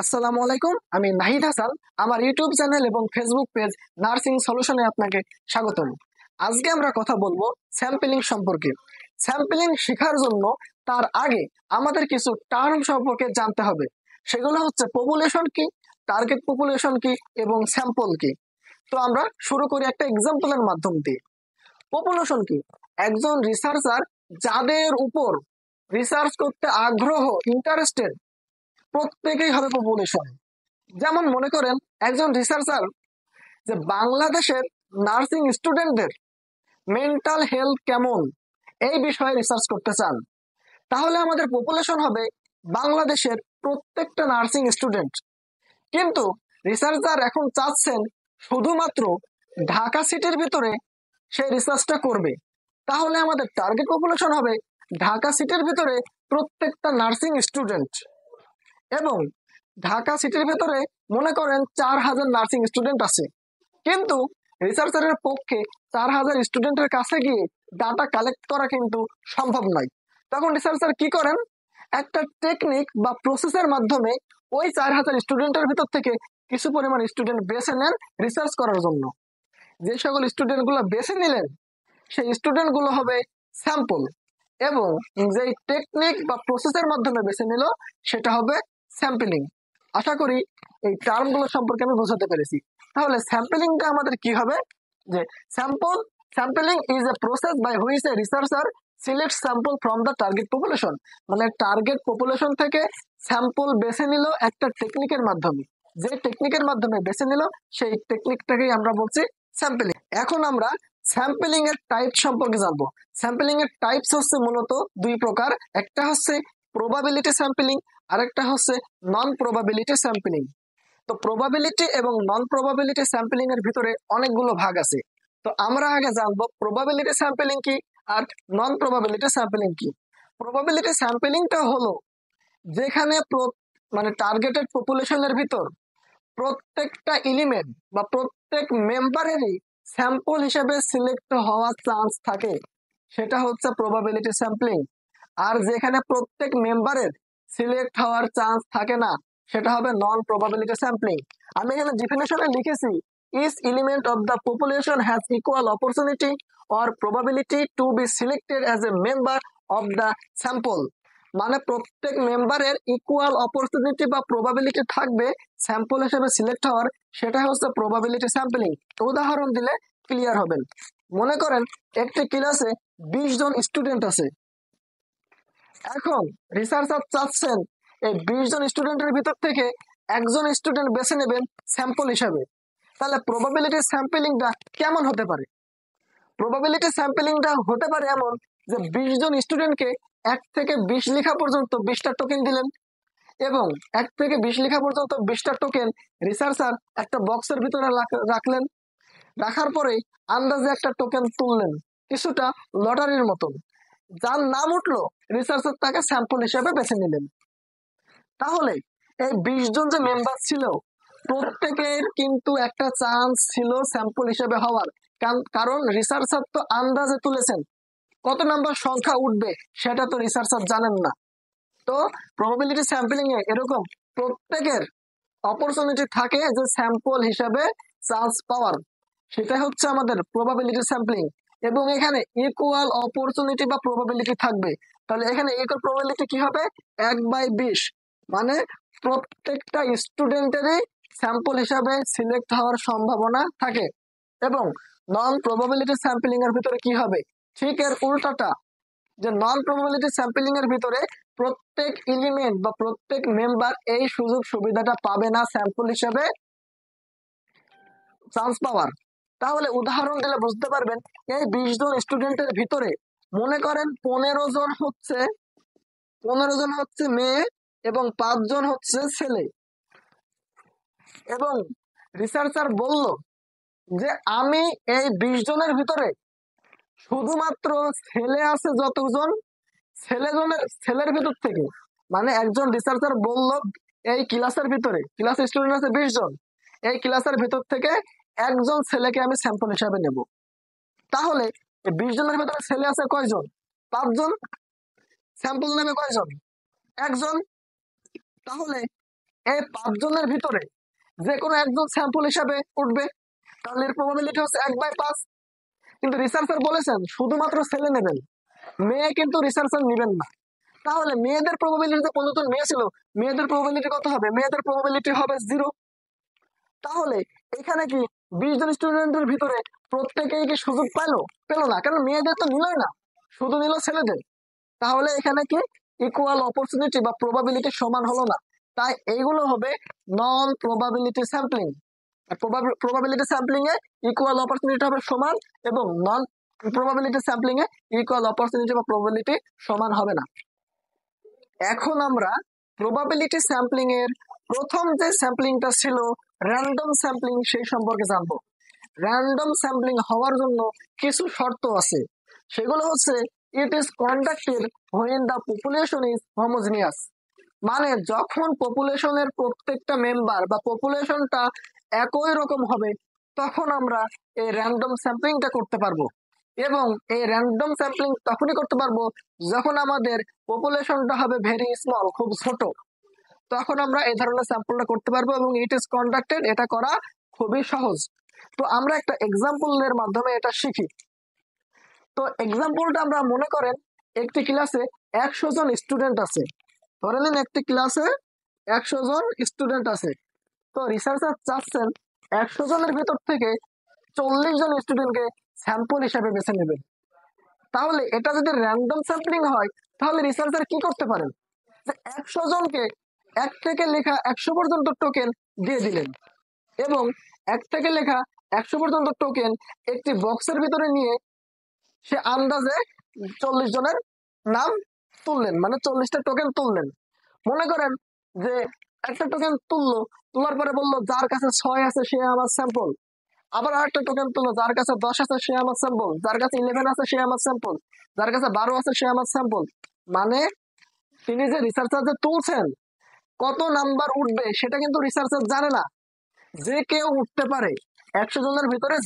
আসসালামু আলাইকুম, আমি নাহিদ হাসান। আমার ইউটিউব চ্যানেল এবং ফেসবুক পেজ নার্সিং সলিউশনে আপনাকে স্বাগতম। আজকে আমরা কথা বলবো স্যাম্পলিং সম্পর্কে। স্যাম্পলিং শেখার জন্য তার আগে আমাদের কিছু টার্ম সম্পর্কে জানতে হবে। সেগুলো হচ্ছে পপুলেশন কি, টার্গেট পপুলেশন কি এবং স্যাম্পল কি। তো আমরা শুরু করি একটা এক্সাম্পলের মাধ্যম দিয়ে। পপুলেশন কি? একজন রিসার্চার যাদের উপর রিসার্চ করতে আগ্রহ, ইন্টারেস্টেড, প্রত্যেকেই হবে পপুলেশন। যেমন মনে করেন একজন রিসার্চার যে বাংলাদেশের নার্সিং স্টুডেন্টদের মেন্টাল হেলথ কেমন এই বিষয়ে রিসার্চ করতে চান, তাহলে আমাদের পপুলেশন হবে বাংলাদেশের প্রত্যেকটা নার্সিং স্টুডেন্ট। কিন্তু রিসার্চার এখন চাচ্ছেন শুধুমাত্র ঢাকা সিটির ভিতরে সেই রিসার্চটা করবে, তাহলে আমাদের টার্গেট পপুলেশন হবে ঢাকা সিটির ভিতরে প্রত্যেকটা নার্সিং স্টুডেন্ট। এবং ঢাকা সিটির ভেতরে মনে করেন 4,000 নার্সিং স্টুডেন্ট আছে, কিন্তু রিসার্চারের পক্ষে 4,000 স্টুডেন্টের কাছে গিয়ে ডাটা কালেক্ট করা কিন্তু সম্ভব নয়। তখন রিসার্চার কি করেন, একটা টেকনিক বা প্রসেসের মাধ্যমে ওই 4,000 স্টুডেন্টের ভিতর থেকে কিছু পরিমাণ স্টুডেন্ট বেছে নেন রিসার্চ করার জন্য। যে সকল স্টুডেন্ট গুলো বেছে নিলেন সেই স্টুডেন্ট গুলো হবে স্যাম্পল, এবং যেই টেকনিক বা প্রসেসের মাধ্যমে বেছে নিল সেটা হবে স্যাম্পলিং। আশা করি এই টার্মগুলো সম্পর্কে আমি বোঝাতে পেরেছি। তাহলে স্যাম্পলিংটা আমাদের কি হবে, যে sampling is a process by which a researcher select sample from the target population. মানে টার্গেট পপুলেশন থেকে স্যাম্পল বেছে নিল একটা টেকনিকের মাধ্যমে। যে টেকনিকের মাধ্যমে বেছে নিল সেই টেকনিকটাকেই আমরা বলছি স্যাম্পলিং। এখন আমরা স্যাম্পলিং এর টাইপ সম্পর্কে জানবো। স্যাম্পলিং এর টাইপস হচ্ছে মূলত দুই প্রকার, একটা হচ্ছে প্রবাবিলিটি স্যাম্পলিং, আরেকটা হচ্ছে নন প্রবাবিলিটি স্যাম্পলিং। তো প্রবাবিলিটি এবং নন প্রবাবিলিটি স্যাম্পলিং এর ভিতরে অনেকগুলো ভাগ আছে। তো আমরা আগে জানবো প্রবাবিলিটি স্যাম্পলিং কি আর নন প্রবাবিলিটি স্যাম্পলিং কি। প্রবাবিলিটি স্যাম্পলিংটা হলো যেখানে মানে টার্গেটেড পপুলেশনের ভিতর প্রত্যেকটা এলিমেন্ট বা প্রত্যেক মেম্বারেরই স্যাম্পল হিসেবে সিলেক্ট হওয়ার চান্স থাকে, সেটা হচ্ছে প্রবাবিলিটি স্যাম্পলিং। আর যেখানে প্রত্যেক মেম্বারের সিলেক্ট হওয়ার চান্স থাকে না সেটা হবে নন প্রবাবিলিটি স্যাম্পলিং। আমি এখানে ডেফিনেশনে লিখেছি, each element of the population has equal opportunity or probability to be selected as a member of the sample. মানে প্রত্যেক মেম্বারের ইকুয়াল অপরচুনিটি বা প্রবাবিলিটি থাকবে স্যাম্পল হিসেবে সিলেক্ট হওয়ার, সেটা হচ্ছে প্রবাবিলিটি স্যাম্পলিং। উদাহরণ দিলে ক্লিয়ার হবেন। মনে করেন একটি ক্লাসে 20 জন স্টুডেন্ট আছে। এখন রিসার্চার চাচ্ছেন এই 20 জন স্টুডেন্টের ভিতর থেকে একজন স্টুডেন্ট বেছে নেবেন স্যাম্পল হিসাবে। তাহলে প্রবাবিলিটি স্যাম্পলিংটা কেমন হতে পারে? প্রবাবিলিটি স্যাম্পলিংটা হতে পারে এমন যে 20 জন স্টুডেন্টকে 1 থেকে 20 লেখা পর্যন্ত 20টা টোকেন দিলেন, এবং 1 থেকে 20 লেখা পর্যন্ত 20টা টোকেন রিসার্চার একটা বক্সের ভিতরে রাখলেন। রাখার পরে আন্দাজে একটা টোকেন তুললেন, কিছুটা লটারির মতন। যার নাম উঠলো রিসার্চার তাকে স্যাম্পল হিসেবে বেছে নিলেন। তাহলে এই 20 জন যে মেম্বার ছিল প্রত্যেকের কিন্তু একটা চান্স ছিল স্যাম্পল হিসেবে হওয়ার, কারণ রিসার্চার তো আন্দাজে তুলেছেন, কত নাম্বার সংখ্যা উঠবে সেটা তো রিসার্চার জানেন না। তো প্রবাবিলিটি স্যাম্পলিং এ এরকম প্রত্যেকের অপরচুনিটি থাকে যে স্যাম্পল হিসেবে চান্স পাওয়ার, সেটা হচ্ছে আমাদের প্রবাবিলিটি স্যাম্পলিং। এবং এখানে ইকুয়াল অপরচুনিটি বা প্রবাবিলিটি থাকবে। তাহলে এখানে ইকুয়াল প্রবাবিলিটি কি হবে, 1/20। মানে প্রত্যেকটা স্টুডেন্টেরই স্যাম্পল হিসাবে সিলেক্ট হওয়ার সম্ভাবনা থাকে। এবং নন প্রবাবিলিটি স্যাম্পলিং এর ভিতরে কি হবে, ঠিক এর উল্টাটা, যে নন প্রবাবিলিটি স্যাম্পলিং এর ভিতরে প্রত্যেক এলিমেন্ট বা প্রত্যেক মেম্বার এই সুযোগ সুবিধাটা পাবে না স্যাম্পল হিসেবে চান্স পাওয়ার। তাহলে উদাহরণ দিলে বুঝতে পারবেন, এই 20 জন স্টুডেন্টের ভিতরে মনে করেন 15 জন হচ্ছে মেয়ে এবং 5 জন হচ্ছে ছেলে। এবং রিসার্চার বলল যে আমি এই 20 জনের ভিতরে শুধুমাত্র ছেলে আছে যতজন, ছেলের ভিতর থেকে, মানে একজন রিসার্চার বলল এই ক্লাসের ভিতরে, ক্লাস স্টুডেন্ট আছে 20 জন, এই ক্লাসের ভিতর থেকে একজন ছেলেকে আমি স্যাম্পল হিসাবে নেব। তাহলে 20 জনের ভিতরে ছেলে আছে কয়জন, 5 জন। স্যাম্পল নেবে কয়জন, একজন। তাহলে এই 5 জনের ভিতরে যে কোনো একজন স্যাম্পল হিসাবে উঠবে, তাহলে এর প্রবাবিলিটি হচ্ছে 1/5। কিন্তু রিসার্চার বলেছেন শুধুমাত্র ছেলে নেবেন, মেয়ে কিন্তু রিসার্চার নেবেন না। তাহলে মেয়েদের প্রবাবিলিটি, 15 জন মেয়ে ছিল, মেয়েদের প্রবাবিলিটি কত হবে? মেয়েদের প্রবাবিলিটি হবে 0। তাহলে এখানে কি 20 জন স্টুডেন্টের ভিতরে প্রত্যেকেই কি সুযোগ পেলো না, কারণ মেয়েদের তো নিলই না, শুধু নিল ছেলেদের। তাহলে এখানে কি ইকুয়াল অপরচুনিটি বা প্রবাবিলিটি সমান হলো না। তাই এইগুলো হবে নন প্রবাবিলিটি স্যাম্পলিং। প্রবাবিলিটি স্যাম্পলিং এ ইকুয়াল অপরচুনিটি হবে সমান, এবং নন প্রবাবিলিটি স্যাম্পলিং এ ইকুয়াল অপরচুনিটি বা প্রবাবিলিটি সমান হবে না। এখন আমরা প্রবাবিলিটি স্যাম্পলিং এর প্রথম যে স্যাম্পলিংটা ছিল র্যান্ডম স্যাম্পলিং, সেই সম্পর্কে জানবো। র্যান্ডম স্যাম্পলিং হওয়ার জন্য কিছু শর্ত আছে, সেগুলো হচ্ছে ইট is conducted when the population is homogeneous. মানে যখন পপুলেশনের প্রত্যেকটা মেম্বার বা পপুলেশনটা একই রকম হবে, তখন আমরা এই র্যান্ডম স্যাম্পলিংটা করতে পারবো। এবং এই র্যান্ডম স্যাম্পলিং তখনই করতে পারবো যখন আমাদের পপুলেশনটা হবে ভেরি স্মল, খুব ছোট, তখন আমরা এই ধরনের স্যাম্পলটা করতে পারবো। এবং ইট ইজ কন্ডাক্টেড, এটা করা খুবই সহজ। তো আমরা একটা এক্সাম্পলের মাধ্যমে এটা শিখি। তো এক্সাম্পলটা আমরা মনে করেন একটি ক্লাসে 100 জন স্টুডেন্ট আছে। ধরে নিন একটি ক্লাসে 100 জন স্টুডেন্ট আছে। তো রিসার্চার চাচ্ছেন 100 জনের ভিতর থেকে 40 জন স্টুডেন্টকে স্যাম্পল হিসাবে বেছে নেবেন। তাহলে এটা যদি র্যান্ডম স্যাম্পলিং হয়, তাহলে রিসার্চার কি করতে পারেন, যে 100 জনকে 1 থেকে লেখা 100 পর্যন্ত টোকেন দিয়ে দিলেন, এবং 1 থেকে লেখা 100 পর্যন্ত টোকেন একটি বক্সের ভিতরে নিয়ে সে আন্দাজে 40 জনের নাম তুললেন, মানে 40টা টোকেন তুললেন। মনে করেন যে একটা টোকেন তোলার পরে বললো যার কাছে 6 আছে সে আমার স্যাম্পল। আবার আরেকটা টোকেন তুললো, যার কাছে 10 আছে সে আমার স্যাম্পল, যার কাছে 11 আছে সে আমার স্যাম্পল, যার কাছে 12 আছে সে আমার স্যাম্পল। মানে তিনি যে রিসার্চার যে তুলছেন, কত নাম্বার উঠবে সেটা কিন্তু রিসার্চার জানে না। যে কেউ উঠতে পারে, 100 জনের ভিতরে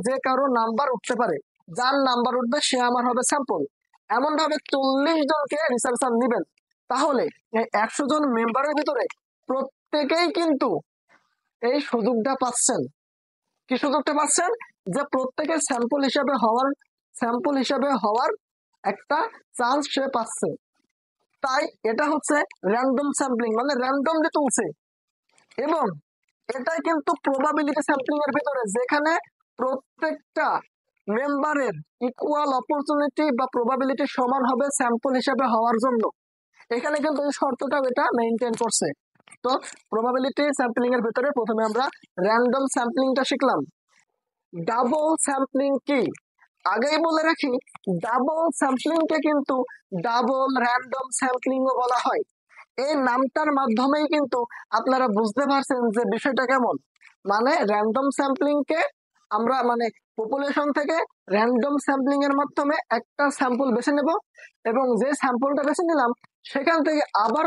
যে কারো নাম্বার উঠতে পারে, যার নাম্বার উঠবে সে আমার হবে স্যাম্পল। এমন ভাবে 40 জনকে রিসার্চার নিবেন। তাহলে এই 100 জন মেম্বারের ভিতরে প্রত্যেকেই কিন্তু এই সুযোগটা পাচ্ছেন। কি সুযোগটা পাচ্ছেন? যে প্রত্যেকের স্যাম্পল হিসাবে হওয়ার একটা চান্স সে পাচ্ছে। তাই এটা হচ্ছে র্যান্ডম স্যাম্পলিং, মানে র্যান্ডমলি তুলছে। এবং এটাই কিন্তু প্রবাবিলিটি স্যাম্পলিং এর ভিতরে, যেখানে প্রত্যেকটা মেম্বারের ইকুয়াল অপরচুনিটি বা প্রবাবিলিটি সমান হবে স্যাম্পল হিসাবে হওয়ার জন্য। এখানে কিন্তু এই শর্তটাও এটা মেনটেন করছে। তো প্রবাবিলিটি স্যাম্পলিং এর ভিতরে প্রথমে আমরা র্যান্ডম স্যাম্পলিংটা শিখলাম। ডাবল স্যাম্পলিং কি? আগেই বলে রাখি, ডাবল স্যাম্পলিং কে কিন্তু ডাবল র্যান্ডম স্যাম্পলিং ও বলা হয়। এই নামটার মাধ্যমেই কিন্তু আপনারা বুঝতে পারছেন যে বিষয়টা কেমন। মানে র্যান্ডম স্যাম্পলিং কে আমরা মানে পপুলেশন থেকে র্যান্ডম স্যাম্পলিং এর মাধ্যমে একটা স্যাম্পল বেছে নেব, এবং যে স্যাম্পলটা বেছে নিলাম সেখান থেকে আবার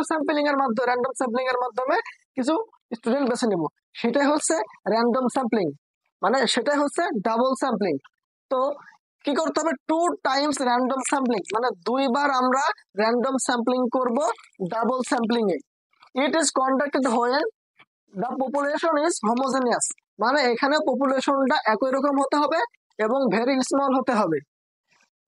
র্যান্ডম স্যাম্পলিং এর মাধ্যমে কিছু স্টুডেন্ট বেছে নেব। সেটাই হচ্ছে র্যান্ডম স্যাম্পলিং, মানে সেটাই হচ্ছে ডাবল স্যাম্পলিং। তো কি করতে হবে? 2 টাইমস র্যান্ডম স্যাম্পলিং, মানে 2বার আমরা র্যান্ডম স্যাম্পলিং করব double sampling A. It is conducted when the population is homogeneous, মানে এখানে পপুলেশনটা একই রকম হতে হবে এবং ভেরি স্মল হতে হবে।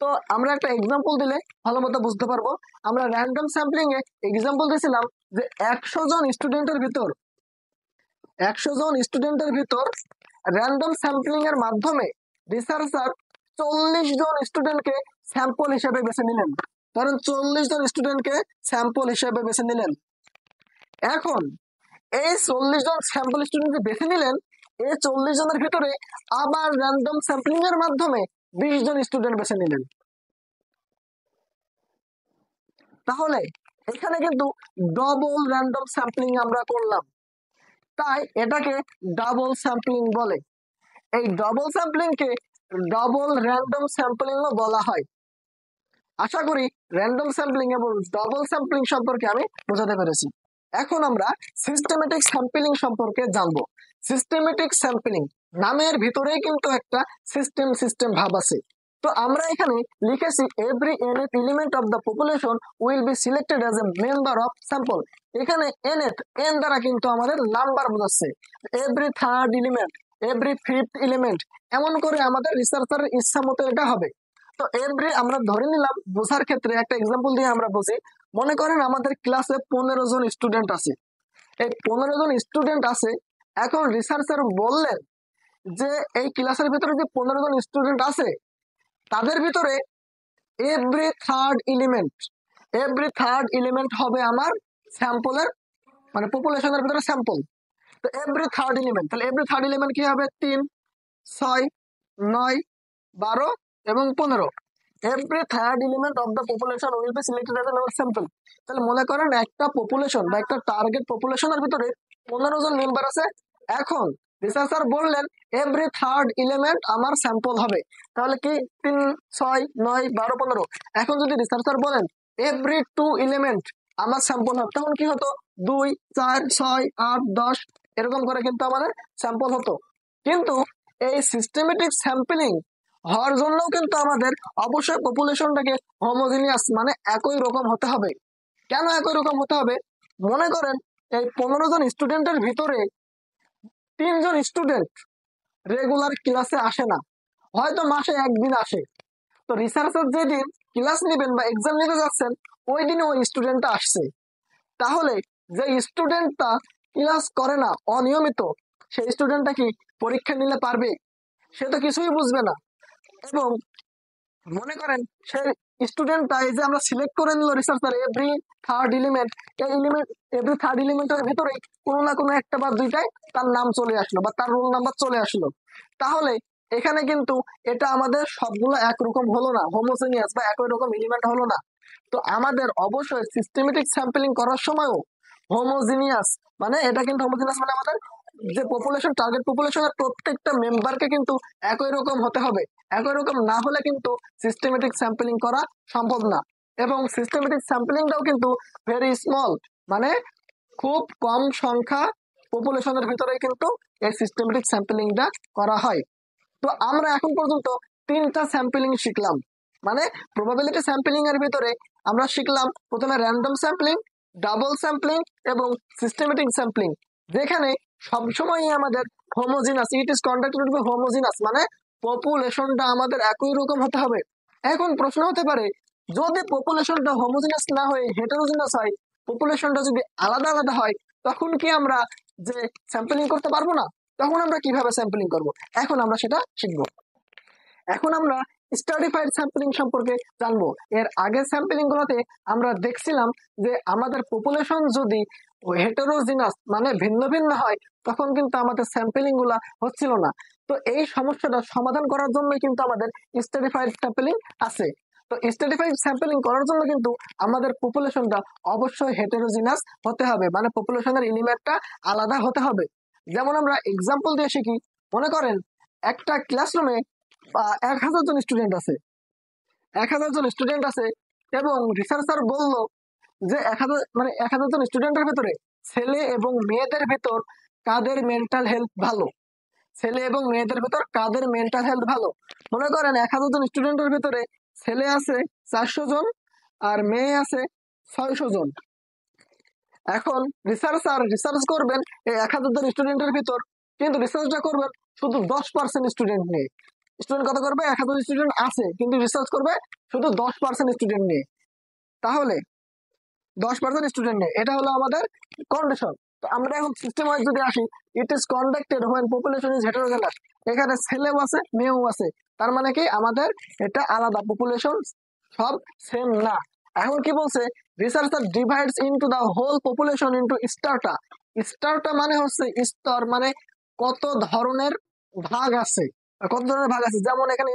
তো আমরা একটা এক্সাম্পল দিলে ভালো মতো বুঝতে পারবো। আমরা র্যান্ডম স্যাম্পলিং এ এক্সাম্পল দিয়েছিলাম যে 100 জন স্টুডেন্টের ভিতর র্যান্ডম স্যাম্পলিং এর মাধ্যমে রিসার্চার 40 জন স্টুডেন্টকে স্যাম্পল হিসেবে বেছে নিলেন। কারণ 40 জন স্টুডেন্টকে স্যাম্পল হিসেবে বেছে নিলেন। এখন এই 40 জন স্যাম্পল স্টুডেন্টকে বেছে নিলেন, এই 40 জনের ভিতরে আবার র্যান্ডম স্যাম্পলিং এর মাধ্যমে 20 জন স্টুডেন্ট বেছে নিলেন। তাহলে এখানে কিন্তু ডবল র্যান্ডম স্যাম্পলিং আমরা করলাম, তাই এটাকে ডাবল স্যাম্পলিং বলে। এই ডবল স্যাম্পলিং কে ডবল র্যান্ডম স্যাম্পলিং ও বলা হয়। আশা করি র্যান্ডম স্যাম্পলিং এবং ডবল স্যাম্পলিং সম্পর্কে আমি বোঝাতে পেরেছি। এখন আমরা সিস্টেমেটিক স্যাম্পলিং সম্পর্কে জানবো। সিস্টেমেটিক স্যাম্পলিং নামের ভিতরেই কিন্তু একটা সিস্টেম ভাব আছে। তো আমরা এখানে লিখেছি every nth element of the population will be selected as a member of sample. এখানে nth n দ্বারা কিন্তু আমাদের নাম্বার বোঝাচ্ছে, every third element, every fifth element, এমন করে আমাদের রিসার্চারের ইচ্ছা মতো এটা হবে। তো এভরি আমরা ধরে নিলাম বোঝার ক্ষেত্রে একটা এক্সাম্পল দিয়ে আমরা বুঝি। মনে করেন আমাদের ক্লাসে 15 জন স্টুডেন্ট আছে, এই 15 জন স্টুডেন্ট আছে। এখন রিসার্চার বললেন যে এই ক্লাসের ভিতরে যে 15 জন স্টুডেন্ট আছে তাদের ভিতরে এভরি থার্ড এলিমেন্ট হবে আমার স্যাম্পলের মানে পপুলেশনের ভিতরে স্যাম্পল। তো এভরি থার্ড এলিমেন্ট, তাহলে এভরি থার্ড এলিমেন্ট কি হবে? 3, 6, 9, 12 এবং 15। Every third element of the population will be selected as a sample. তাহলে মনে করেন একটা পপুলেশন বা একটা টার্গেট পপুলেশনের ভিতরে 15 জন মেম্বার আছে। এখন রিসার্চার বললেন এভরি থার্ড এলিমেন্ট আমার স্যাম্পল হবে। তাহলে কি 3, 6, 9, 12, 15। এখন যদি রিসার্চার বলেন এভরি 2 এলিমেন্ট আমার স্যাম্পল হবে, তখন কি হতো? 2, 4, 6, 8, 10 এরকম করে কিন্তু আমাদের স্যাম্পল হতো। কিন্তু এই সিস্টেমেটিক স্যাম্পলিং হওয়ার জন্য কিন্তু আমাদের অবশ্যই পপুলেশনটাকে হোমোজিনিয়াস মানে একই রকম হতে হবে। কেন একই রকম হতে হবে? মনে করেন এই 15 জন স্টুডেন্টের ভিতরে 3 জন স্টুডেন্ট রেগুলার ক্লাসে আসে না, হয়তো মাসে একদিন আসে। তো রিসার্চার যেদিন ক্লাস নেবেন বা এক্সাম নিতে যাচ্ছেন ওই দিনে ওই স্টুডেন্টটা আসছে। তাহলে যে স্টুডেন্টটা ক্লাস করে না, অনিয়মিত, সেই স্টুডেন্টটা কি পরীক্ষা নিলে পারবে? সে তো কিছুই বুঝবে না। এবং মনে করেন সেই স্টুডেন্টটা এই যে আমরা সিলেক্ট করে নিল রিসার্চার এভরি থার্ড এলিমেন্ট, এই এলিমেন্ট এভরি থার্ড এলিমেন্টের ভিতরে কোনো না কোনো একটা বা দুইটাই তার নাম চলে আসলো বা তার রোল নাম্বার চলে আসলো। তাহলে এখানে কিন্তু এটা আমাদের সবগুলো একরকম হলো না, হোমোজেনিয়াস বা একই রকম এলিমেন্ট হলো না। তো আমাদের অবশ্যই সিস্টেমেটিক স্যাম্পলিং করার সময়ও হোমোজিনিয়াস মানে এটা কিন্তু হোমোজিনিয়াস মানে আমাদের যে পপুলেশন টার্গেট পপুলেশনের প্রত্যেকটা মেম্বারকে কিন্তু একই রকম হতে হবে। একই রকম না হলে কিন্তু সিস্টেমেটিক স্যাম্পলিং করা সম্ভব না। এবং সিস্টেমেটিক স্যাম্পলিংটাও কিন্তু ভেরি স্মল মানে খুব কম সংখ্যা পপুলেশনের ভিতরে কিন্তু এই সিস্টেমেটিক স্যাম্পলিংটা করা হয়। তো আমরা এখন পর্যন্ত 3টা স্যাম্পলিং শিখলাম। মানে প্রবাবিলিটি স্যাম্পলিং এর ভিতরে আমরা শিখলাম প্রথমে র্যান্ডম স্যাম্পলিং, ডাবল স্যাম্পলিং এবং সিস্টেমেটিক স্যাম্পলিং, যেখানে সবসময় আমাদের homogeneous, it is conducted by homogeneous মানে পপুলেশনটা আমাদের একই রকম হতে হবে। এখন প্রশ্ন হতে পারে যদি পপুলেশনটা হোমোজিনাস না হয়ে হেটেরোজিনাস হয়, পপুলেশনটা যদি আলাদা আলাদা হয়, তখন কি আমরা যে স্যাম্পলিং করতে পারবো না? তখন আমরা কিভাবে স্যাম্পলিং করব? এখন আমরা সেটা শিখবো। এখন আমরা স্টাডিফাইড স্যাম্পলিং সম্পর্কে জানবো। এর আগের স্যাম্পলিং গুলোতে আমরা দেখছিলাম যে আমাদের পপুলেশন যদি হেটেরোজিনাস মানে ভিন্ন ভিন্ন হয় তখন কিন্তু আমাদের স্যাম্পলিং গুলা হচ্ছিল না। তো এই সমস্যাটা সমাধান করার জন্য কিন্তু আমাদের স্টাডিফাইড স্যাম্পলিং আছে। তো স্টাডিফাইড স্যাম্পলিং করার জন্য কিন্তু আমাদের পপুলেশনটা অবশ্যই হেটেরোজিনাস হতে হবে, মানে পপুলেশনের এলিমেন্টটা আলাদা হতে হবে। যেমন আমরা এক্সাম্পল দিয়ে শিখি। মনে করেন একটা ক্লাসরুমে 1000 জন স্টুডেন্ট আছে, 1000 জন স্টুডেন্ট আছে এবং রিসার্চার বলল যে 1000 জন স্টুডেন্টের ভেতরে ছেলে এবং মেয়েদের ভেতর কাদের মেন্টাল হেলথ ভালো, ছেলে এবং মেয়েদের ভেতর কাদের মেন্টাল হেলথ ভালো। মনে করেন 1000 জন স্টুডেন্টের ভেতরে ছেলে আছে 400 জন আর মেয়ে আছে 600 জন। এখন রিসার্চার রিসার্চ করবেন এই 1000 জন স্টুডেন্টের ভিতর, কিন্তু রিসার্চটা করবেন শুধু 10% স্টুডেন্ট নিয়ে। স্টুডেন্ট কত করবে? 1000 স্টুডেন্ট আছে কিন্তু রিসার্চ করবে শুধু 10% স্টুডেন্ট নিয়ে। তাহলে 10% স্টুডেন্ট নিয়ে, এটা হলো আমাদের কন্ডিশন। তো আমরা এখন সিস্টেম ওয়াইজ যদি আসি, it is conducted when population is heterogeneous. এখানে ছেলেও আছে মেয়েও আছে, তার মানে কি আমাদের এটা আলাদা, পপুলেশন সব সেম না। এখন কি বলছে? Researcher divides into the whole population into strata. Strata মানে হচ্ছে স্তর, মানে কত ধরনের ভাগ আছে, কত ধরনের ভাগ আছে। যেমন এখানে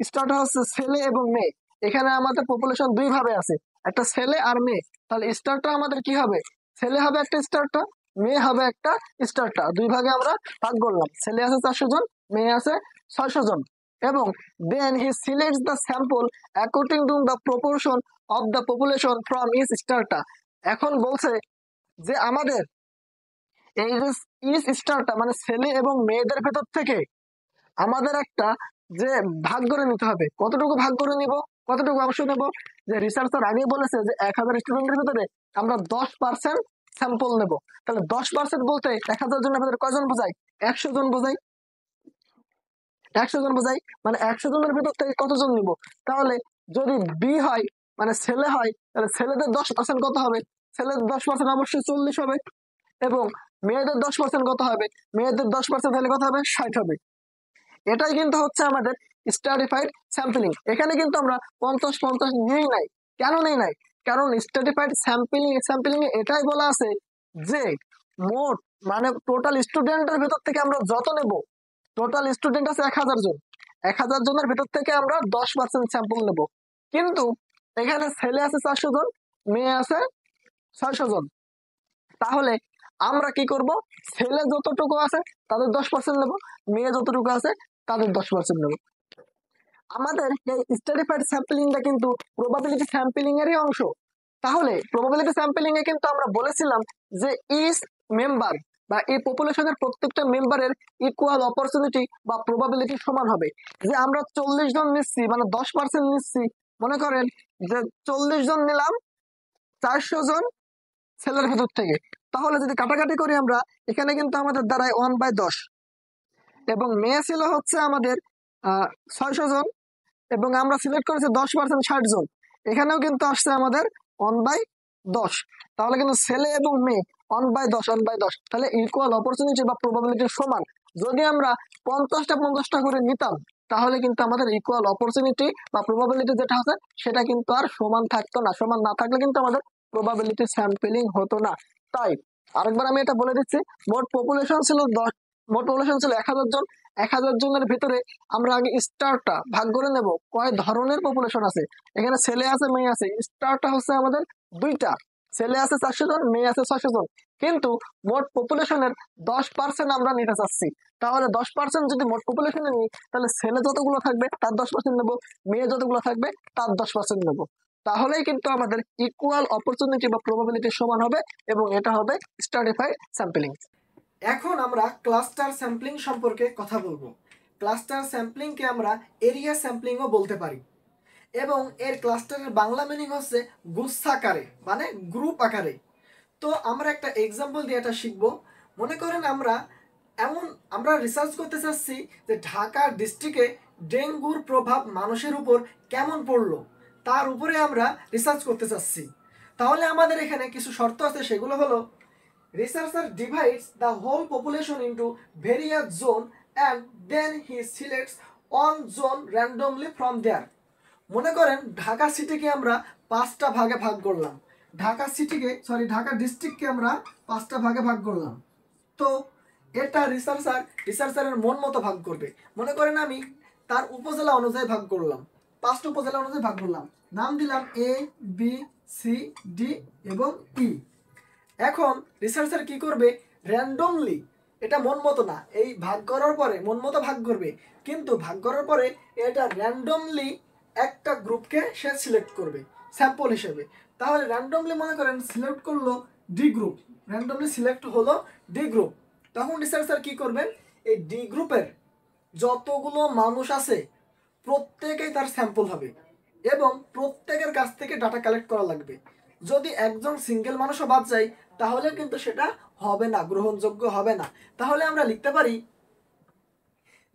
স্টারটা হচ্ছে ছেলে এবং মেয়ে। এখানে আমাদের পপুলেশন দুই ভাবে আছে, একটা ছেলে আর মেয়ে। তাহলে স্টারটা আমাদের কি হবে? ছেলে হবে একটা স্টারটা, মেয়ে হবে একটা স্টারটা। দুই ভাগে আমরা ভাগ করলাম। ছেলে আছে 400 জন, মেয়ে আছে 600 জন। এবং then he selects the sample according to the proportion of the population from each strata. এখন বলছে যে আমাদের এই যে ইচ স্টারটা মানে ছেলে এবং মেয়েদের ভেতর থেকে আমাদের একটা যে ভাগ করে নিতে হবে। কতটুকু ভাগ করে নিব, কতটুকু অংশ নেব? যে রিসার্চার আগে বলেছে যে 1000 স্টুডেন্টের ভিতরে আমরা 10% স্যাম্পল নেব। তাহলে 10% বলতে 1000 জনের ভিতরে কয়জন বোঝায়? 100 জন বোঝায়। 100 জন বোঝায়, মানে 100 জনের ভিতর থেকে কতজন নিব? তাহলে যদি বি হয়, মানে ছেলে হয়, তাহলে ছেলেদের 10% কত হবে? ছেলেদের 10% অবশ্যই 40 হবে। এবং মেয়েদের 10% কত হবে? মেয়েদের 10% হলে কত হবে? 60 হবে। এটাই কিন্তু হচ্ছে আমাদের স্ট্র্যাটিফাইড স্যাম্পলিং। এখানে কিন্তু আমরা 50-50 নেই নাই। কেন নেই নাই? কারণ স্ট্র্যাটিফাইড স্যাম্পলিং এ এটাই বলা আছে যে মোট, মানে টোটাল স্টুডেন্টের ভেতর থেকে আমরা যত নেব, টোটাল স্টুডেন্ট আছে 1000 জন, 1000 জনের ভেতর থেকে আমরা 10% স্যাম্পল নেব। কিন্তু এখানে ছেলে আছে 400 জন, মেয়ে আছে 600 জন। তাহলে আমরা কি করব? ছেলে যতটুকু আছে তাদের 10% নেব, মেয়ে যতটুকু আছে তাদের 10% নেব। আমাদের এই স্ট্র্যাটিফাইড স্যাম্পলিংটা কিন্তু প্রবাবিলিটি স্যাম্পলিং এরই অংশ। তাহলে প্রবাবিলিটি স্যাম্পলিং এ কিন্তু আমরা বলেছিলাম যে ইচ মেম্বার বা এই পপুলেশনের প্রত্যেকটা মেম্বারের ইকুয়াল অপরচুনিটি বা প্রবাবিলিটি সমান হবে। যে আমরা 40 জন নিচ্ছি, মানে 10% নিচ্ছি, মনে করেন যে 40 জন নিলাম 400 জন ছেলের ভেতর থেকে। তাহলে যদি কাটাকাটি করি আমরা, এখানে কিন্তু আমাদের দাঁড়ায় 1/10, এবং মেয়ে ছিল হচ্ছে আমাদের 600 জন, এবং আমরা সিলেক্ট করেছি 10%, 60 জন। এখানেও কিন্তু আসছে আমাদের 1/10। তাহলে কিন্তু ছেলে এবং মেয়ে 1/10, 1/10, তাহলে ইকুয়াল অপরচুনিটি বা প্রবাবিলিটি সমান। যদি আমরা 50টা করে নিতাম, তাহলে কিন্তু আমাদের ইকুয়াল অপরচুনিটি বা প্রবাবিলিটি যেটা আছে সেটা কিন্তু আর সমান থাকতো না। সমান না থাকলে কিন্তু আমাদের প্রবাবিলিটি স্যাম্পলিং হতো না। তাই আরেকবার আমি এটা বলে দিচ্ছি, মোট পপুলেশন ছিল 1000 জন। 1000 জনের ভিতরে আমরা আগে স্টারটা ভাগ করে নেব কয় ধরনের পপুলেশন আছে। এখানে ছেলে আছে, মেয়ে আছে। স্টারটা হচ্ছে আমাদের দুইটা, ছেলে আছে 400 জন, মেয়ে আছে 600 জন। কিন্তু মোট পপুলেশনের 10% আমরা নিতে চাচ্ছি। তাহলে 10% যদি মোট পপুলেশনে নিই, তাহলে ছেলে যতগুলো থাকবে তার 10% নেবো, মেয়ে যতগুলো থাকবে তার 10% নেবো। তাহলেই কিন্তু আমাদের ইকুয়াল অপরচুনিটি বা প্রবাবিলিটি সমান হবে, এবং এটা হবে স্ট্র্যাটিফাইড স্যাম্পলিং। এখন আমরা ক্লাস্টার স্যাম্পলিং সম্পর্কে কথা বলবো। ক্লাস্টার স্যাম্পলিংকে আমরা এরিয়া স্যাম্পলিংও বলতে পারি, এবং এর ক্লাস্টারের বাংলা মিনিং হচ্ছে গুচ্ছাকারে, মানে গ্রুপ আকারে। তো আমরা একটা এক্সাম্পল দিয়ে এটা শিখবো। মনে করেন আমরা রিসার্চ করতে চাচ্ছি যে ঢাকা ডিস্ট্রিক্টে ডেঙ্গুর প্রভাব মানুষের উপর কেমন পড়লো, তার উপরে আমরা রিসার্চ করতে চাচ্ছি। তাহলে আমাদের এখানে কিছু শর্ত আছে, সেগুলো হলো: researcher divides the whole population into various zones and then he selects one zone randomly from there. মনে করেন ঢাকা সিটিকে আমরা 5টা ভাগে ভাগ করলাম। ঢাকা ডিস্ট্রিক্টকে আমরা 5টা ভাগে ভাগ করলাম। তো এটা রিসার্চারের মন মতো ভাগ করবে। মনে করেন আমি তার উপজেলা অনুযায়ী ভাগ করলাম, 5টা উপজেলা অনুযায়ী ভাগ করলাম, নাম দিলাম A, B, C, D এবং E। এখন রিসার্চার কি করবে? র্যান্ডমলি, এটা মন মতো না, এই ভাগ করার পরে মন মতো ভাগ করবে, কিন্তু ভাগ করার পরে এটা র্যান্ডমলি একটা গ্রুপকে সে সিলেক্ট করবে স্যাম্পল হিসেবে। তাহলে র্যান্ডমলি মনে করেন সিলেক্ট করলো ডি গ্রুপ, র্যান্ডমলি সিলেক্ট হলো ডি গ্রুপ। তখন রিসার্চার কি করবেন? এই ডি গ্রুপের যতগুলো মানুষ আছে প্রত্যেকেই তার স্যাম্পল হবে, এবং প্রত্যেকের কাছ থেকে ডাটা কালেক্ট করা লাগবে। যদি একজন সিঙ্গেল মানুষও বাদ যায়, তাহলে কিন্তু সেটা হবে না, গ্রহণযোগ্য হবে না। তাহলে আমরা লিখতে পারি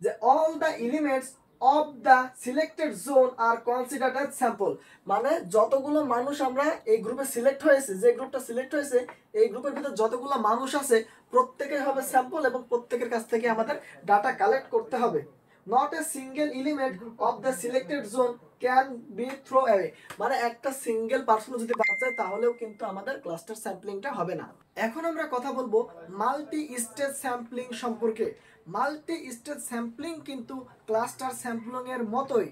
যে all the elements of the selected zone R considered as sample. মানে যতগুলো মানুষ আমরা এই গ্রুপে সিলেক্ট হয়েছে, যে গ্রুপটা সিলেক্ট হয়েছে, এই গ্রুপের ভিতর যতগুলো মানুষ আছে প্রত্যেকের হবে স্যাম্পল, এবং প্রত্যেকের কাছ থেকে আমাদের ডাটা কালেক্ট করতে হবে। Not a single element of the selected zone can be throw away. মানে একটা সিঙ্গেল পার্সন যদি বাদ যায়, তাহলেও কিন্তু আমাদের ক্লাস্টার স্যাম্পলিংটা হবে না। এখন আমরা কথা বলবো মাল্টি স্টেজ স্যাম্পলিং সম্পর্কে। মাল্টি স্টেজ স্যাম্পলিং কিন্তু ক্লাস্টার স্যাম্পলিং এর মতোই।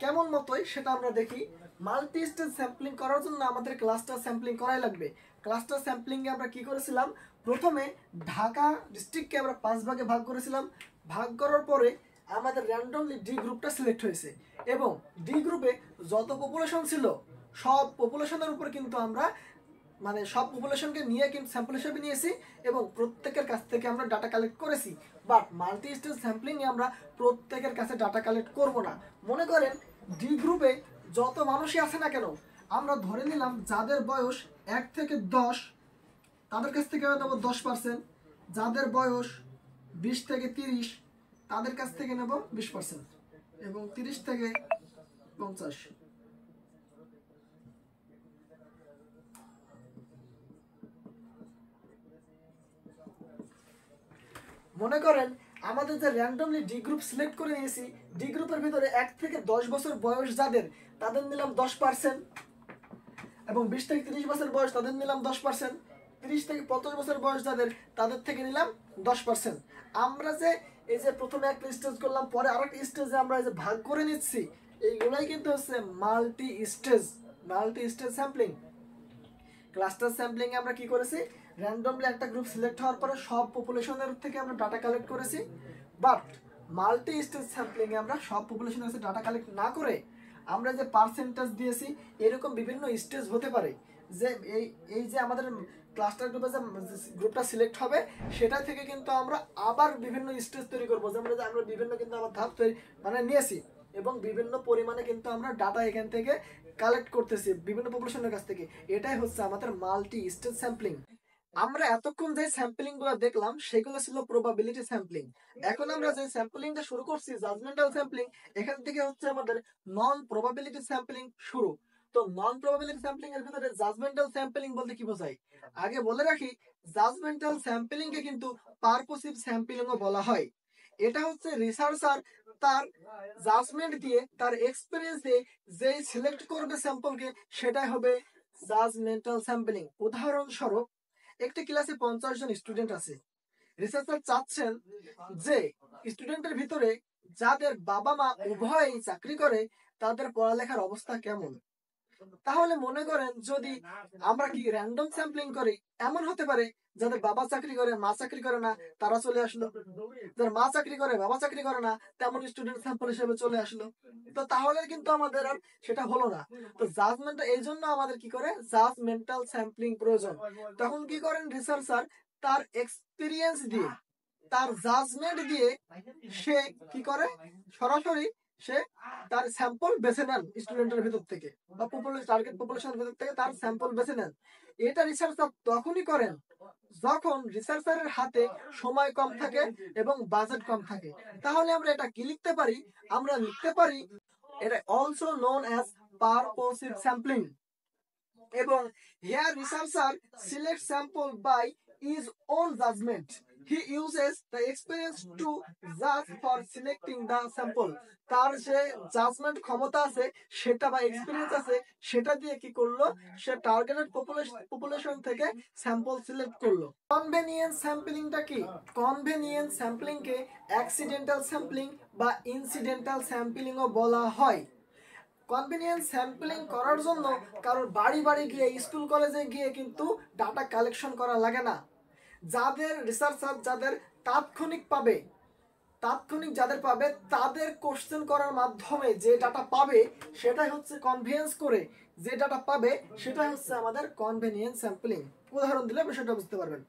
কেমন মতোই সেটা আমরা দেখি। মাল্টি স্টেজ স্যাম্পলিং করার জন্য আমাদের ক্লাস্টার স্যাম্পলিং করাই লাগবে। ক্লাস্টার স্যাম্পলিং এ আমরা কি করেছিলাম? প্রথমে ঢাকা ডিস্ট্রিক্টকে আমরা 5 ভাগে ভাগ করেছিলাম। ভাগ করার পরে আমাদের র্যান্ডমলি ডি গ্রুপটা সিলেক্ট হয়েছে, এবং ডি গ্রুপে যত পপুলেশন ছিল সব পপুলেশনের উপর কিন্তু আমরা, মানে সব পপুলেশনকে নিয়ে কিন্তু স্যাম্পল হিসেবে নিয়েছি, এবং প্রত্যেকের কাছ থেকে থেকে আমরা ডাটা কালেক্ট করেছি। বাট মাল্টি স্টেজ স্যাম্পলিং এ আমরা প্রত্যেকের কাছে ডাটা কালেক্ট করব না। মনে করেন ডি গ্রুপে যত মানুষই আছে না কেন, আমরা ধরে নিলাম যাদের বয়স 1 থেকে 10 তাদের কাছ থেকে নেব 10%, যাদের বয়স 20 থেকে 30 তাদের কাছ থেকে নেব 20%, এবং 30 থেকে 50। মনে করেন আমাদের যে র্যান্ডমলি ডি গ্রুপ সিলেক্ট করে নিয়েছি, ডি গ্রুপের ভিতরে 1 থেকে 10 বছর বয়স যাদের, তাদের নিলাম 10%, এবং 20 থেকে 30 বছর বয়স তাদের নিলাম 10%, 30 থেকে 50 বছর বয়স যাদের তাদের থেকে নিলাম 10%। আমরা যে এই যে প্রথমে একটা স্টেজ করলাম, পরে আরেকটা স্টেজে আমরা এই যে ভাগ করে নিচ্ছি, এইগুলাই কিন্তু হচ্ছে multi stage sampling. Cluster sampling এ আমরা কি করেছি, র্যান্ডমলি একটা গ্রুপ সিলেক্ট হওয়ার পরে সব পপুলেশনের থেকে আমরা ডাটা কালেক্ট করেছি। বাট মাল্টি স্টেজ স্যাম্পলিং এ আমরা সব পপুলেশনের কাছে ডাটা কালেক্ট না করে আমরা যে পার্সেন্টেজ দিয়েছি, এরকম বিভিন্ন স্টেজ হতে পারে যে এই যে আমাদের ক্লাস্টার গ্রুপে যে গ্রুপটা সিলেক্ট হবে সেটা থেকে কিন্তু আমরা আবার বিভিন্ন স্টেজ তৈরি করবো, যেমন আমরা বিভিন্ন কিন্তু আবার ধাপ তৈরি মানে নিয়েছি, এবং বিভিন্ন পরিমাণে কিন্তু আমরা ডাটা এখান থেকে কালেক্ট করতেছি বিভিন্ন পপুলেশনের কাছ থেকে। এটাই হচ্ছে আমাদের মাল্টি স্টেজ স্যাম্পলিং। আমরা এতক্ষণ যে স্যাম্পলিং গুলো দেখলাম সেগুলো ছিল প্রবাবিলিটি স্যাম্পলিং। এখন আমরা যে স্যাম্পলিংটা শুরু করছি জাজমেন্টাল স্যাম্পলিং, এখান থেকে হচ্ছে আমাদের নন প্রবাবিলিটি স্যাম্পলিং শুরু। তো নন প্রবাবিলিটি স্যাম্পলিং এর ভিতরে জাজমেন্টাল স্যাম্পলিং বলতে কি বোঝায় আগে বলে রাখি। জাজমেন্টাল স্যাম্পলিং কে কিন্তু পারপোসিভ স্যাম্পলিংও বলা হয়। এটা হচ্ছে রিসার্চার তার জাজমেন্ট দিয়ে তার এক্সপেরিয়েন্সে যে সিলেক্ট করবে স্যাম্পলকে সেটাই হবে জাজমেন্টাল স্যাম্পলিং। উদাহরণস্বরূপ একটি ক্লাসে 50 জন স্টুডেন্ট আছে। রিসার্চার চাচ্ছেন যে স্টুডেন্টের ভিতরে যাদের বাবা মা উভয়ই চাকরি করে তাদের পড়ালেখার অবস্থা কেমন। তাহলে মনে করেন যদি আমরা কি র্যান্ডম স্যাম্পলিং করি, এমন হতে পারে যাদের বাবা চাকরি করে মা চাকরি করে না তারা চলে আসলো, যাদের মা চাকরি করে বাবা চাকরি করে না তেমন স্টুডেন্ট স্যাম্পল হিসেবে চলে আসলো। তো তাহলে কিন্তু আমাদের আর সেটা হলো না। তো জাজমেন্ট এই জন্য আমাদের কি করে জাজমেন্টাল স্যাম্পলিং প্রয়োজন। তখন কি করেন রিসার্চার তার এক্সপিরিয়েন্স দিয়ে তার জাজমেন্ট দিয়ে সে কি করে সরাসরি সে তার স্যাম্পল বেছে নেন স্টুডেন্টের ভিতর থেকে বা টার্গেট পপুলেশনের ভিতর থেকে তার স্যাম্পল বেছে নেন। এটা রিসার্চার তখনই করেন যখন রিসার্চারের হাতে সময় কম থাকে এবং বাজেট কম থাকে। তাহলে আমরা এটা কি লিখতে পারি, আমরা লিখতে পারি এটা অলসো নোন অ্যাজ পারপোসিভ স্যাম্পলিং। এবং here researcher selects sample by his own judgment. He uses the experience to judge for selecting the sample. তার যে জাজমেন্ট ক্ষমতা আছে সেটা বা এক্সপেরিয়েন্স আছে সেটা দিয়ে কি করলো, সে টার্গেটেড পপুলেশন থেকে স্যাম্পল সিলেক্ট করলো। কনভেনিয়েন্স স্যাম্পলিংটা কি? কনভেনিয়েন্স স্যাম্পলিং কে অ্যাক্সিডেন্টাল স্যাম্পলিং বা ইনসিডেন্টাল স্যাম্পলিংও বলা হয়। কনভেনিয়েন্স স্যাম্পলিং করার জন্য কারোর বাড়ি বাড়ি গিয়ে স্কুল কলেজে গিয়ে কিন্তু ডাটা কালেকশন করা লাগে না। যাদের রিসার্চার যাদের তাৎক্ষণিক যাদের পাবে তাদের কোশ্চেন করার মাধ্যমে যে ডাটা পাবে সেটাই হচ্ছে কনভেনিয়েন্স করে যে ডাটা পাবে সেটাই হচ্ছে আমাদের কনভেনিয়েন্স স্যাম্পলিং। উদাহরণ দিলে বিষয়টা বুঝতে পারবেন।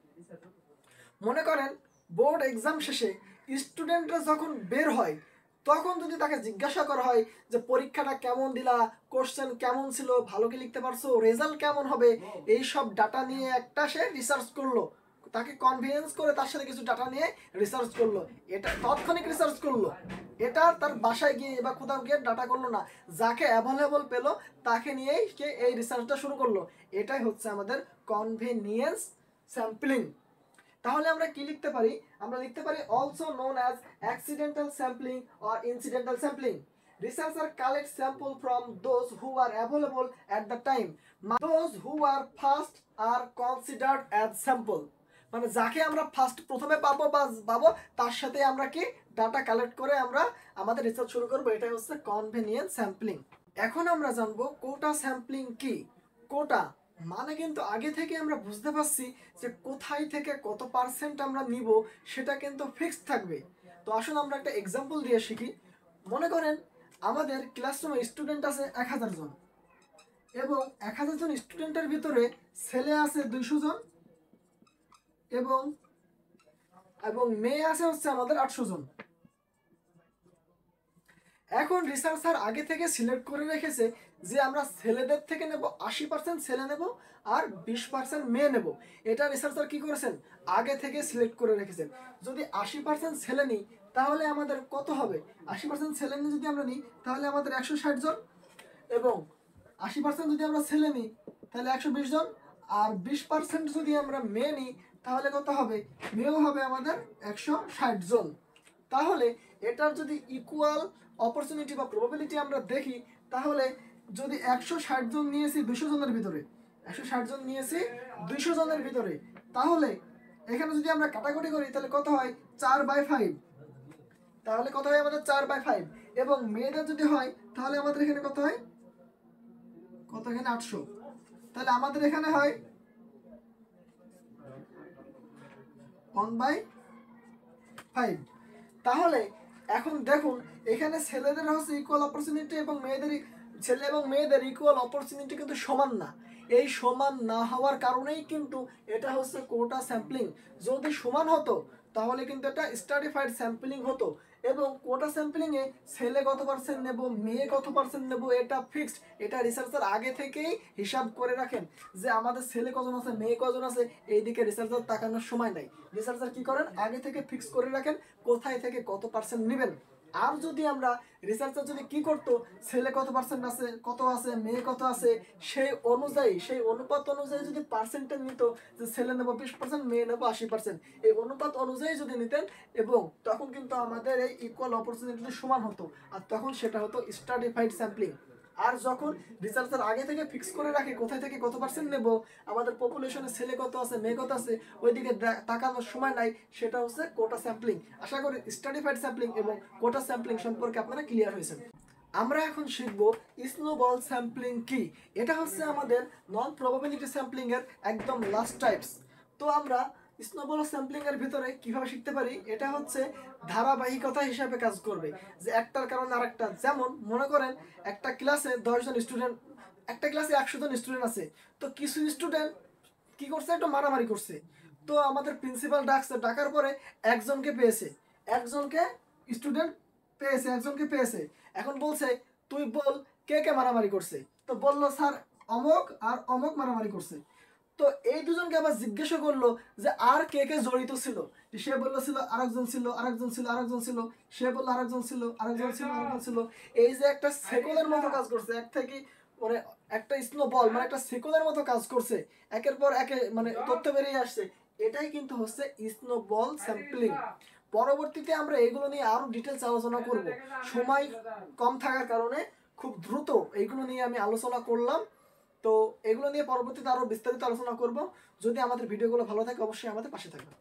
মনে করেন বোর্ড এক্সাম শেষে স্টুডেন্টরা যখন বের হয় তখন যদি তাকে জিজ্ঞাসা করা হয় যে পরীক্ষাটা কেমন দিলা, কোশ্চেন কেমন ছিল, ভালো কি লিখতে পারছো, রেজাল্ট কেমন হবে, এই সব ডাটা নিয়ে একটা সে রিসার্চ করলো, তাকে কনভিন্স করে তার সাথে কিছু ডাটা নিয়ে রিসার্চ করলো, এটা তাৎক্ষণিক রিসার্চ করলো, এটা তার বাসায় গিয়ে বা কোথাও গিয়ে ডাটা করলো না, যাকে অ্যাভেলেবল পেলো তাকে নিয়েই সে এই রিসার্চটা শুরু করলো। এটাই হচ্ছে আমাদের কনভেনিয়েন্স স্যাম্পলিং। তাহলে আমরা কি লিখতে পারি, আমরা লিখতে পারি also known as accidental sampling or incidental sampling. Researcher collect sample from those who are available at the time, those who are first are considered as sample. মানে যাকে আমরা ফার্স্ট প্রথমে পাবো তার সাথে আমরা কি ডাটা কালেক্ট করে আমরা আমাদের রিসার্চ শুরু করবো। এটাই হচ্ছে কনভেনিয়েন্স স্যাম্পলিং। এখন আমরা জানবো কোটা স্যাম্পলিং কি। কোটা মানে কিন্তু আগে থেকে আমরা বুঝতে পারছি যে কোথায় থেকে কত পার্সেন্ট আমরা নিব সেটা কিন্তু ফিক্সড থাকবে। তো আসুন আমরা একটা এক্সাম্পল দিয়ে শিখি। মনে করেন আমাদের ক্লাসরুমে স্টুডেন্ট আছে 1000 জন, এবং 1000 জন স্টুডেন্টের ভিতরে ছেলে আছে 200 জন এবং এবং মেয়ে আছে হচ্ছে আমাদের 800 জন। এখন রিসার্চার আগে থেকে সিলেক্ট করে রেখেছে যে আমরা ছেলেদের থেকে নেব 80% ছেলে নেব আর 20% মেয়ে নেব। এটা রিসার্চার কি করেছেন, আগে থেকে সিলেক্ট করে রেখেছেন। যদি 80% ছেলে নিই তাহলে আমাদের কত হবে, 80% ছেলে নিয়ে যদি আমরা নিই তাহলে আমাদের 160 জন, এবং 80% যদি আমরা ছেলে নিই তাহলে 120 জন, আর 20% যদি আমরা মেয়ে নিই তাহলে কত হবে, মেয়েও হবে আমাদের 160 জন। তাহলে এটার যদি ইকুয়াল অপরচুনিটি বা প্রবাবিলিটি আমরা দেখি, তাহলে যদি 160 জন নিয়েছি 200 জনের ভিতরে, 160 জন নিয়েছি 200 জনের ভিতরে, তাহলে এখানে যদি আমরা কাটাকুটি করি তাহলে কত হয়, 4/5। তাহলে কত হয় আমাদের 4/5, এবং মেয়েদের যদি হয় তাহলে আমাদের এখানে কত হয়, কত এখানে 800, তাহলে আমাদের এখানে হয় 1/5। তাহলে এখন দেখুন এখানে ছেলেদের হচ্ছে ইকুয়াল অপরচুনিটি এবং ছেলে এবং মেয়েদের ইকুয়াল অপরচুনিটি কিন্তু সমান না। এই সমান না হওয়ার কারণেই কিন্তু এটা হচ্ছে কোটা স্যাম্পলিং। যদি সমান হতো তাহলে কিন্তু এটা স্ট্রাটিফাইড স্যাম্পলিং হতো, এবং কোটা স্যাম্পলিং এ ছেলে কত পার্সেন্ট নেব মেয়ে কত পার্সেন্ট নেব এটা ফিক্সড। এটা রিসার্চার আগে থেকেই হিসাব করে রাখেন যে আমাদের ছেলে কজন আছে মেয়ে কজন আছে, এইদিকে রিসার্চার তাকানোর সময় নাই। রিসার্চার কি করেন, আগে থেকে ফিক্স করে রাখেন কোথায় থেকে কত পার্সেন্ট নেবেন। আর যদি আমরা রিসার্চার যদি কি করতো, ছেলে কত পার্সেন্ট আছে কত আছে মেয়ে কত আছে সেই অনুযায়ী সেই অনুপাত অনুযায়ী যদি পার্সেন্টেজ নিত, যে ছেলে নেবো 20% মেয়ে নেবো 80%, এই অনুপাত অনুযায়ী যদি নিতেন, এবং তখন কিন্তু আমাদের এই ইকুয়াল অপরচুনিটি সমান হতো, আর তখন সেটা হতো স্ট্রাটিফাইড স্যাম্পলিং। আর যখন রিসার্চার আগে থেকে ফিক্স করে রাখে কোথায় থেকে কত পার্সেন্ট নেব, আমাদের পপুলেশনে ছেলে কত আছে মেয়ে কত আছে ওইদিকে তাকানোর সময় নাই, সেটা হচ্ছে কোটা স্যাম্পলিং। আশা করি স্ট্রাটিফাইড স্যাম্পলিং এবং কোটা স্যাম্পলিং সম্পর্কে আপনারা ক্লিয়ার হয়েছেন। আমরা এখন শিখব স্নোবল স্যাম্পলিং কি। এটা হচ্ছে আমাদের নন প্রবাবিলিটি স্যাম্পলিং এর একদম লাস্ট টাইপস। তো আমরা স্নোবল স্যাম্পলিং এর ভিতরে কিভাবে শিখতে পারি, এটা হচ্ছে ধারাবাহিকতা হিসাবে কাজ করবে, যে একটার কারণে আরেকটা। যেমন মনে করেন একটা ক্লাসে 10 জন স্টুডেন্ট, একটা ক্লাসে 100 জন স্টুডেন্ট আছে, তো কিছু স্টুডেন্ট কি করছে, একটু মারামারি করছে। তো আমাদের প্রিন্সিপাল ডাকছে, ডাকার পরে একজনকে পেয়েছে, একজনকে স্টুডেন্ট পেয়েছে, একজনকে পেয়েছে। এখন বলছে তুই বল কে কে মারামারি করছে। তো বললো স্যার অমক আর অমক মারামারি করছে। তো এই দুজনকে আবার জিজ্ঞাসা করলো যে আর কে কে জড়িত ছিল। সে বললো ছিল আরেকজন ছিল, আরেকজন ছিল, আরেকজন ছিল। সে বললো আরেকজন ছিল, আরেকজন ছিল, আরেকজন ছিল। এই যে একটা সেকলের মতো কাজ করছে, এক থেকে মানে একটা স্নো বল মানে একটা সেকলের মতো কাজ করছে, একের পর একে মানে তথ্য বেরিয়ে আসছে। এটাই কিন্তু হচ্ছে স্নো বল স্যাম্পলিং। পরবর্তীতে আমরা এগুলো নিয়ে আরো ডিটেলস আলোচনা করব, সময় কম থাকার কারণে খুব দ্রুত এইগুলো নিয়ে আমি আলোচনা করলাম। তো এগুলো নিয়ে পরবর্তীতে আরো বিস্তারিত আলোচনা করব। যদি আমাদের ভিডিওগুলো ভালো থাকে অবশ্যই আমাদের পাশে থাকবেন।